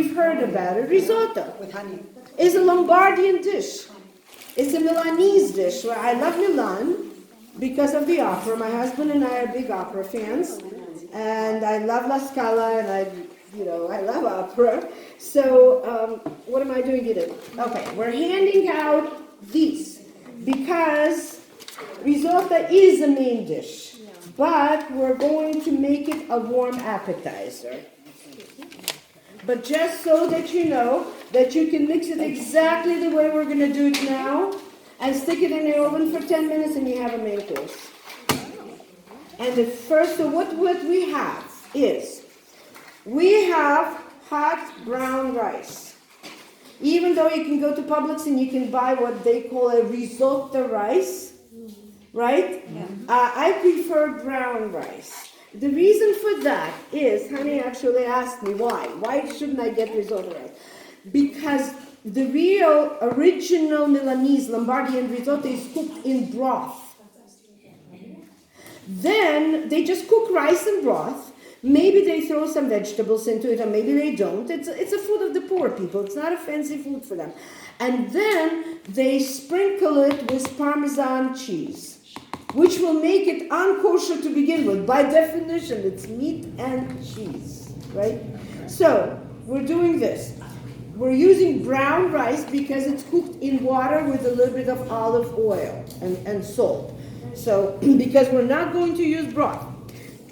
you've heard about it, risotto. With honey. It's a Lombardian dish. It's a Milanese dish. Where I love Milan because of the opera. My husband and I are big opera fans. And I love La Scala, and I love opera. So what am I doing today? Okay, we're handing out these because risotto is a main dish, but we're going to make it a warm appetizer. But just so that you know that you can mix it exactly the way we're going to do it now, and stick it in the oven for 10 minutes, and you have a main course. And so what we have is, we have hot brown rice. Even though you can go to Publix and you can buy what they call a risotto rice, right? Yeah. I prefer brown rice. The reason for that is, honey actually asked me why. Why shouldn't I get risotto rice? Because the real original Milanese Lombardian risotto is cooked in broth. Then they just cook rice and broth. Maybe they throw some vegetables into it, or maybe they don't. It's a food of the poor people. It's not a fancy food for them. And then they sprinkle it with Parmesan cheese, which will make it unkosher to begin with. By definition, it's meat and cheese, right? So we're doing this. We're using brown rice because it's cooked in water with a little bit of olive oil and salt. So, because we're not going to use broth.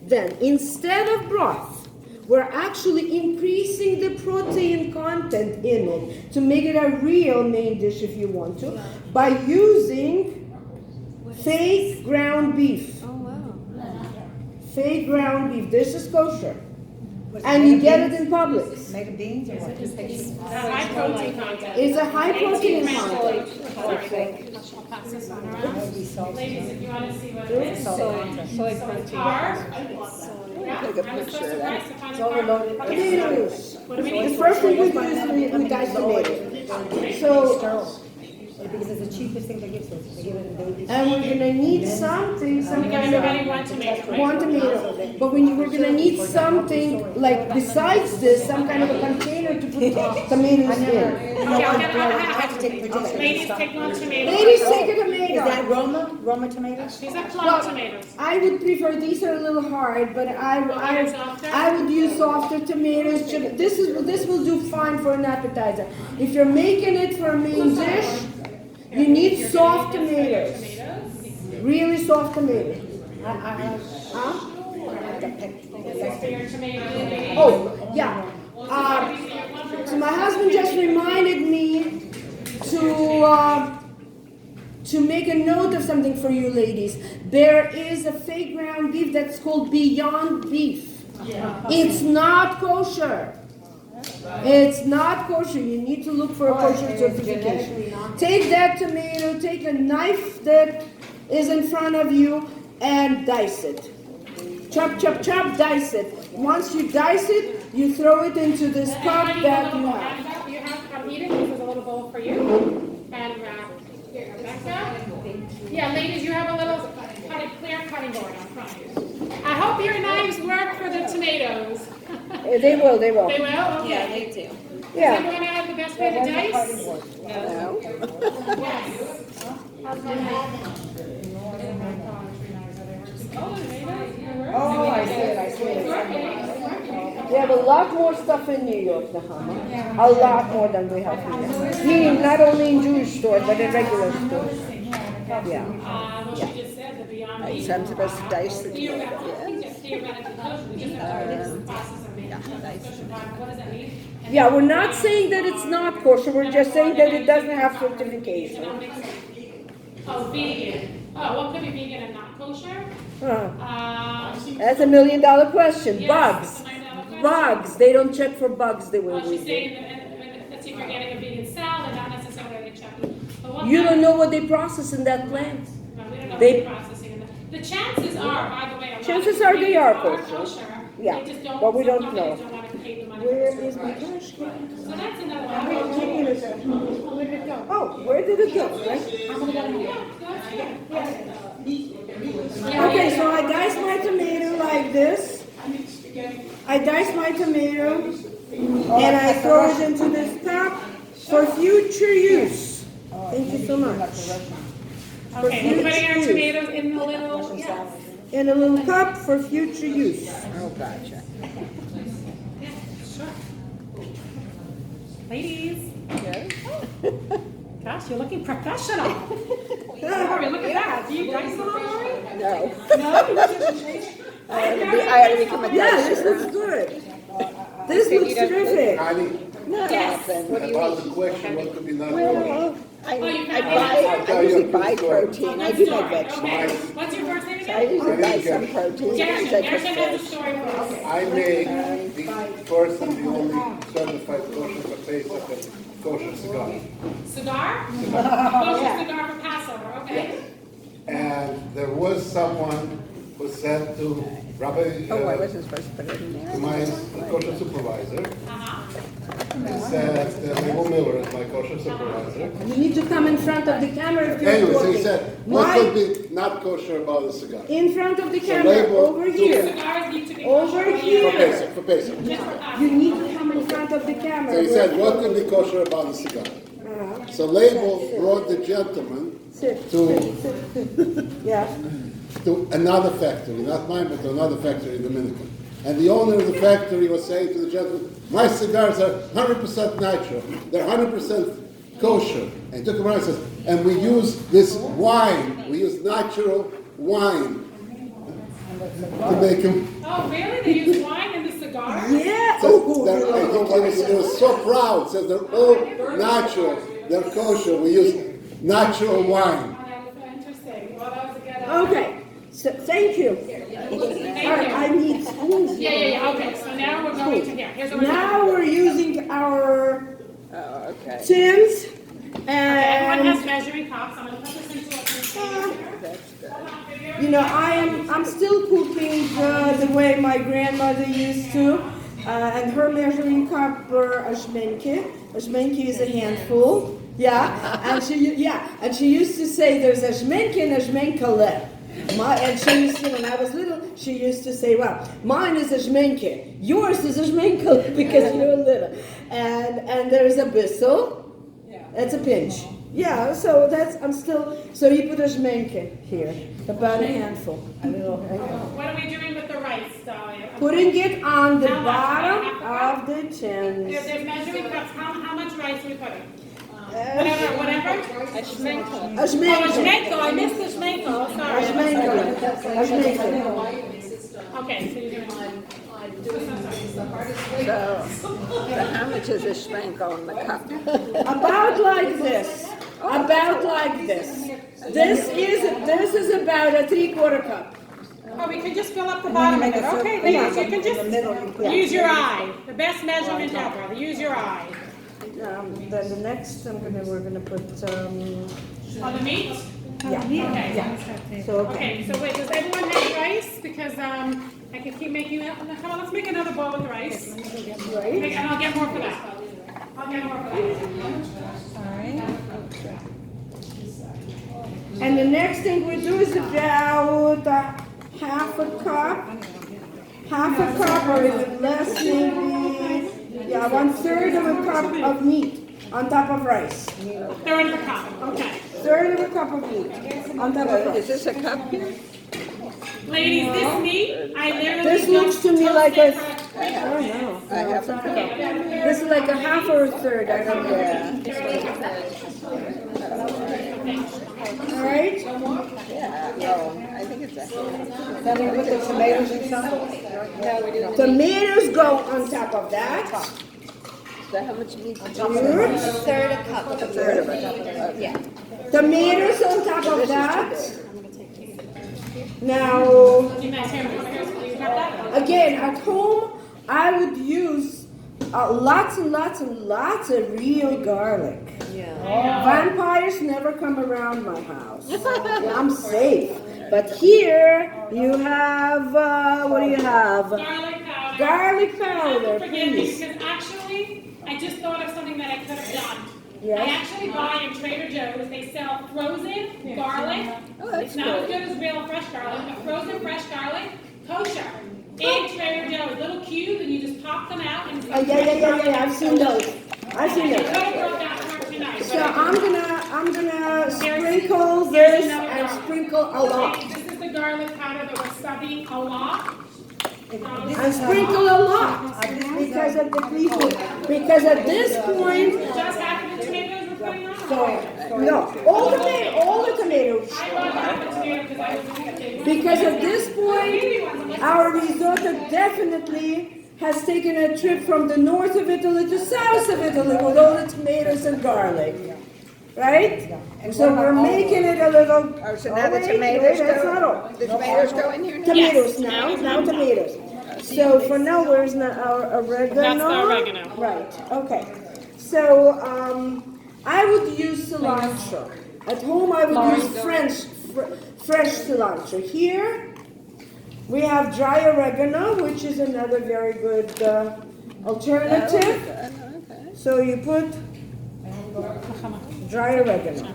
Then, instead of broth, we're actually increasing the protein content in it to make it a real main dish if you want to, by using fake ground beef. Oh, wow. Fake ground beef. This is kosher. And you get it in Publix. Made of beans or what? It's a high protein content. It's a high protein content. Sorry, I'll pass this on around. Ladies, if you want to see what it is. Soy protein. Take a picture of that. It's overloaded. Potatoes. What do we need? The first thing we do is we dice tomato. So, Because it's the cheapest thing they give to us. They give it in babies. and we're gonna need something, some kind Everybody of one tomato, right? one tomato. But we're gonna need something like besides this, some kind of a container to put tomatoes in. I have to take pictures. Ladies, take one tomato. Ladies, take a Is tomato. that Roma tomatoes? These are plum tomatoes. I would prefer, these are a little hard, but I would use softer tomatoes. This will do fine for an appetizer. If you're making it for a main dish, you need soft tomatoes. Really soft tomatoes. Huh? Oh, yeah. So my husband just reminded me to make a note of something for you ladies. There is a fake ground beef that's called Beyond Beef. It's not kosher. It's not kosher. You need to look for a kosher certification. Take that tomato, take a knife that is in front of you, and dice it. Chop, chop, chop, dice it. Once you dice it, you throw it into this cup that you have. You have Edith, this is a little bowl for you. And here, Rebecca. Yeah, ladies, you have a little clear cutting board on front. I hope your knives work for the tomatoes. They will. They will? Okay. Yeah, they do. Does Yeah. anyone have the best way to dice? No. Yes. Oh, I see it. We have a lot more stuff in New York, Nahama. A lot more than we have here. Meaning not only in Jewish stores, but in regular stores. Yeah. What she just said, the Beyond Meat. So I'm supposed to dice it. Theoretically, we just have to do this process of making sure it's kosher. What does that mean? Yeah, we're not saying that it's not kosher. We're just saying that it doesn't have certification. Oh, vegan. Oh, what could be vegan and not kosher? That's $1 million question. Yes, Bugs. that's a $1 million question. Bugs. They don't check for bugs the way Well, we she's do. saying that if you're getting a vegan salad, not necessarily checking. But what You kind- don't know what they process in that plant. No, we don't know They- the processing. The chances are, by the way, a lot Chances of are they are vegans kosher. kosher. Yeah, They just don't, but we some don't companies know. don't want to pay the money. Where for is my the trash can? So that's another How one. many tomatoes are- Where did it go? Oh, where did it go? Right? How many got here? Okay, so I dice my tomato like this. I dice my tomato And I throw it into this cup for future use. Thank you so much. Okay, we're putting our tomatoes in the little, yes. In a little cup for future use. Oh, gotcha. Sure. Ladies, Yes. gosh, you're looking professional. Lori, look at that. Do you dice a lot, Lori? No. No? I had to become a Yeah, this dicer. looks good. This looks terrific. Connie, No, Yes. then what do you about eat? the question, what could be not good? Well, I you buy, have I usually buy protein. I do my Okay, vegetables. what's your first name I again? usually buy some protein. Gershon, Sometimes I Gershon has a cook fish. story for us. I make the first and the only certified kosher for Pesach and kosher cigar. Cigar? Kosher cigar for Passover, okay? And there was someone who said to Rabbi, Oh, I wasn't supposed to put it in there. my kosher supervisor, Uh-huh. he said, Abel Miller is my kosher supervisor. You need to come in front of the camera if you're Anyways, talking. he said, what could My, be not kosher about a cigar? in front of the So camera, label over two- here. Cigars need to be Over kosher. here. For Pesach, for Pesach. Just for Passover. You need to come in front of the camera. So he said, what could be kosher about a cigar? So Label brought the gentleman Sit, to yeah. to another factory, not mine, but to another factory in Dominican. And the owner of the factory was saying to the gentleman, my cigars are 100% natural. They're 100% kosher. And he took him around and says, and we use this wine. We use natural wine to make them. Oh, really? They use wine in the cigar? Yeah. Says Oh, he was so proud. Says they're all natural. They're kosher. We use natural wine. Oh, that was so interesting. Well, that was a good. okay. So, thank you. Thank All right, you. I need spoons. Yeah. Okay, so now we're going to here. Here's what we're doing. Now we're using our Oh, okay. tins Everyone and has measuring cups. I'm gonna put this into a container here. That's good. Hold on, video. you know I'm still cooking the way my grandmother used to, and her measuring cup were a shmenke. A shmenke is a handful. Yeah, and she used to say there's a shmenke and a shmenkele. And she used to, when I was little, she used to say, well, mine is a shmenke, yours is a shmenkele because you're little. And there's a bissel, that's a pinch. Yeah, so so you put a shmenke here, about a handful. A little, What are we doing with the rice, Dahlia? Putting it on the How much? bottom of the tins. There's measuring cups. How much rice are we putting? Whatever. A schmenkle. A Oh, a shmenke. shmenko. I missed the shmenko. A Sorry. shmenke. A shmenke. Okay, so you're doing. So how much is a schmenkle in the cup? About like this. About like this. This is about a 3/4 cup. Oh, we can just fill up the bottom of it. Okay, ladies, you can just use your eye. The best measurement ever. Use your eye. Then the next, we're gonna put, On the meat? yeah. Okay. So, Okay, so wait, does everyone have rice? Because I can keep making that. Come on, let's make another bowl with rice. right? And I'll get more for that. I'll get more for that. And the next thing we do is about half a cup or even less maybe, yeah, 1/3 of a cup of meat on top of rice. Third of a cup, okay. 1/3 of a cup of meat on top of Is rice. this a cup here? Ladies, this meat, I literally This looks just to me like toasted a, for- I don't know. I have a cup. This is like a half or a third, I don't know. All right? Yeah, oh, I think it's a hand. Then we put the tomatoes inside? No, we didn't. Tomatoes go on top of that. So how much meat? Third a cup. A third of it. Yeah. Tomatoes on top of that. Now, You guys hear me? You got that? again, at home, I would use lots and lots and lots of real garlic. Vampires never come around my house. Yeah, I'm safe. But here, you have, what do you have? Garlic powder. Garlic You have powder, to forgive me, please. because actually, I just thought of something that I could have done. Yes. I actually buy in Trader Joe's, they sell frozen garlic. Oh, that's It's not as good. good as real fresh garlic, but frozen fresh garlic, kosher. in Trader Joe's, little cube, and you just pop them out and. Yeah, I've seen those. I've seen Okay, those. Dakota brought that for tonight. So I'm gonna sprinkle this and sprinkle a lot. This is the garlic powder that we're stuffing a lot. And sprinkle a lot because of the people. Because at this point, Just half of the tomatoes we're putting on? no, all the tomatoes. I bought half the tomato because I was thinking. Because at this point, our risotto definitely has taken a trip from the north of Italy to south of Italy with all the tomatoes and garlic. Right? So we're making it a little. Oh, so now the wait, tomatoes that's go- not all. The tomatoes go in here now? Tomatoes now tomatoes. So for now, where's our oregano? That's the oregano. Right, okay. So, I would use cilantro. At home, I would use fresh cilantro. Here, we have dry oregano, which is another very good alternative. Okay. So you put dry oregano.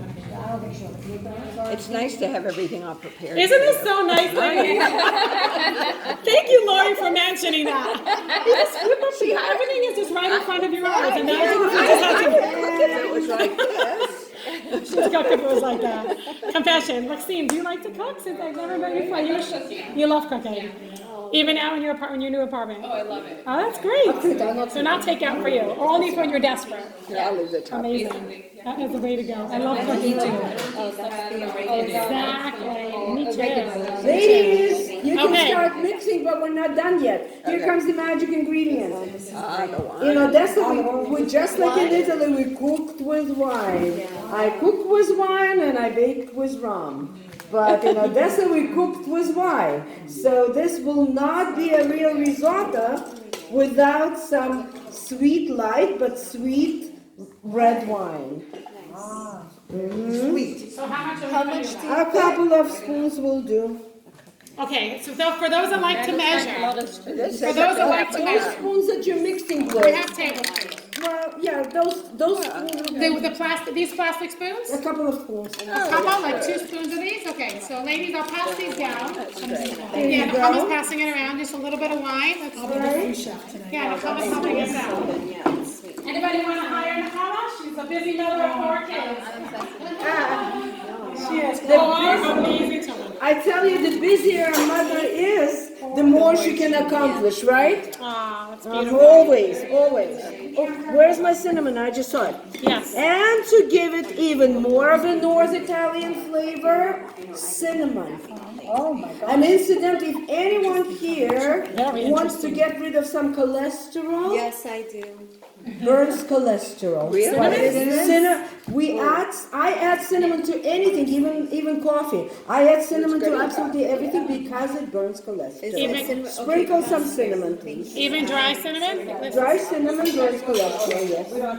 It's nice to have everything all prepared. Isn't this so nice, lady? Thank you, Lori, for mentioning that. You just flip up the, everything is just right in front of your eyes, and now you just have to. If it was like this. She's got if it was like that. Confession, Maxine, do you like to cook? Since I've never met you before, you love cooking. Even now in your new apartment. Oh, I love it. Oh, that's great. So not takeout for you, or only when you're desperate. Yeah, I'll leave the top. Amazing. That is the way to go. I love cooking too. Exactly. Me too. Ladies, you can Okay. start mixing, but we're not done yet. Here comes the magic ingredient. The wine. In Odessa, we just like in Italy, we cooked with wine. I cook with wine and I bake with rum. But in Odessa, we cooked with wine. So this will not be a real risotto without some sweet, light but sweet red wine. So how much are we A couple of spoons will do. Okay, so for those that like to measure, This for is those that a- like to Those measure, spoons that you're mixing we with. have tablespoons. Well, yeah, those spoons. The plastic, these plastic spoons? A couple of spoons. Couple, like 2 spoons of these? Okay, so ladies, I'll pass these down. There Yeah, you the hummus go. passing it around, just a little bit of wine. That's Right? Yeah, the hummus helping us out. Anybody want to hire Nicole? She's a busy mother of 4 kids. She is. Four amazing children. I tell you, the busier a mother is, the more she can accomplish, right? Aw, that's beautiful. Always, always. Oh, where's my cinnamon? I just saw it. Yes. And to give it even more of a North Italian flavor, cinnamon. Oh my God. And incidentally, if anyone here wants to get rid of some cholesterol, Yes, I do. burns cholesterol. Really? I add cinnamon to anything, even coffee. I add cinnamon to absolutely everything because it burns cholesterol. Even, Sprinkle some cinnamon, please. even dry cinnamon? Dry cinnamon burns cholesterol, yes. Wow,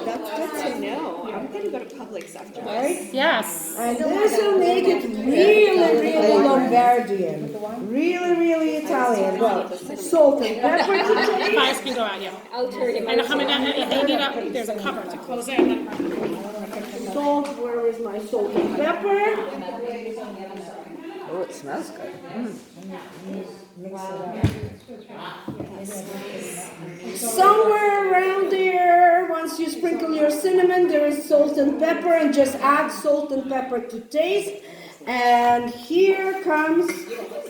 that's good to know. I'm gonna go to Publix after this. Right? Yes. And this will make it really, really Lombardian. Really, really Italian. Well, salt and pepper to taste. Fires can go out, yeah. And how many, they need a, there's a cover to close it. and then- Salt, where is my salt and pepper? Oh, it smells good. Somewhere around there, once you sprinkle your cinnamon, there is salt and pepper, and just add salt and pepper to taste. And here comes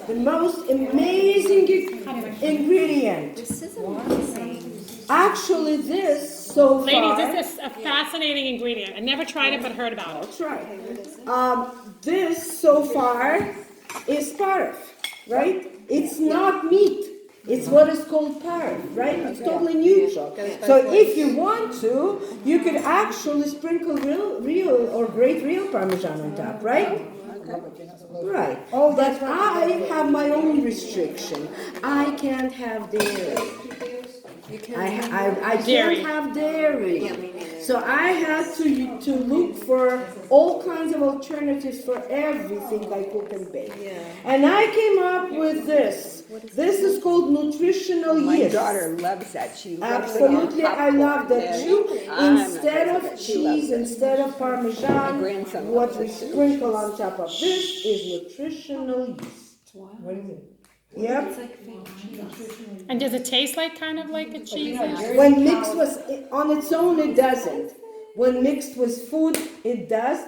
the most amazing ingredient. This is amazing. Actually, this so far. Ladies, this is a fascinating ingredient. I never tried it, but heard about it. That's right. This so far is parf, right? It's not meat. It's what is called parf, right? It's totally neutral. So if you want to, you could actually sprinkle real or great real Parmesan on top, right? Right. Oh, but I have my own restriction. I can't have dairy. I Dairy. can't have dairy. So I had to look for all kinds of alternatives for everything I cook and bake. And I came up with this. This is called nutritional My yeast. daughter loves that. She loves it on Absolutely, I love that popcorn. too. I'm Instead not of crazy, but she loves cheese, it. instead of Parmesan, grandson what loves we it too. sprinkle on top of this is nutritional yeast. What is it? Yep. And does it taste like kind of like a cheese? When mixed on its own, it doesn't. When mixed with food, it does.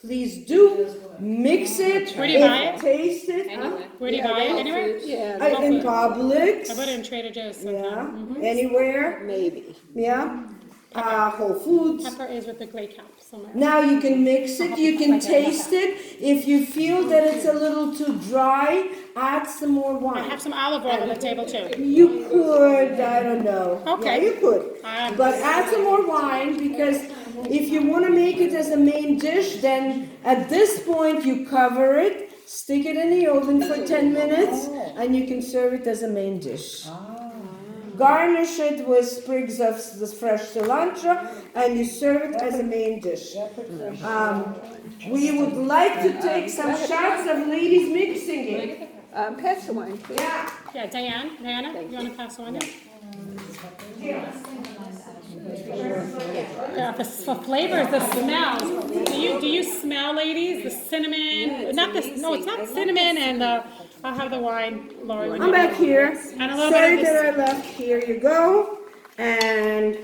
Please do mix it. Where do you buy it? Taste it. Huh? Where do you buy it? Anywhere? Yeah, In Publix. I bought it in Trader Joe's sometime. Yeah. Anywhere. maybe. Yeah. Whole Foods. Pepper is with the gray cap somewhere. Now you can mix it, you can taste it. If you feel that it's a little too dry, add some more I wine. have some olive oil on the table too. You could, I don't know. Okay. Yeah, you could. But add some more wine because if you want to make it as a main dish, then at this point you cover it, stick it in the oven for 10 minutes, and you can serve it as a main dish. Garnish it with sprigs of the fresh cilantro, and you serve it as a main dish. We would like to take some shots of ladies mixing it. Pass the wine, please. Yeah. Yeah, Diana, you want to pass the one down? Yeah, for flavors, the smells. Do you smell, ladies? The cinnamon? Not this. No, it's not cinnamon. And I'll have the wine, Lori. when I'm you- back here. And a little Sorry bit of that I left. Here you go. And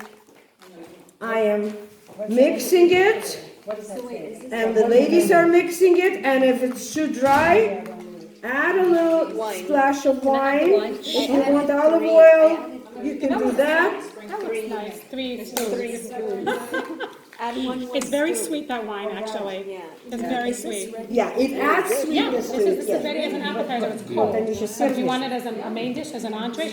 I am mixing it. And the ladies are mixing it. And if it's too dry, add a little splash of wine. If you want olive oil, you can do that. That looks nice. 3 spoons. Add one more. It's very sweet, that wine, actually. Yeah. It's very sweet. Yeah, it adds Yeah, sweetness this to is it. ready as an appetizer. It's cold. Then you should So if serve you it. want it as a main dish, as an entree,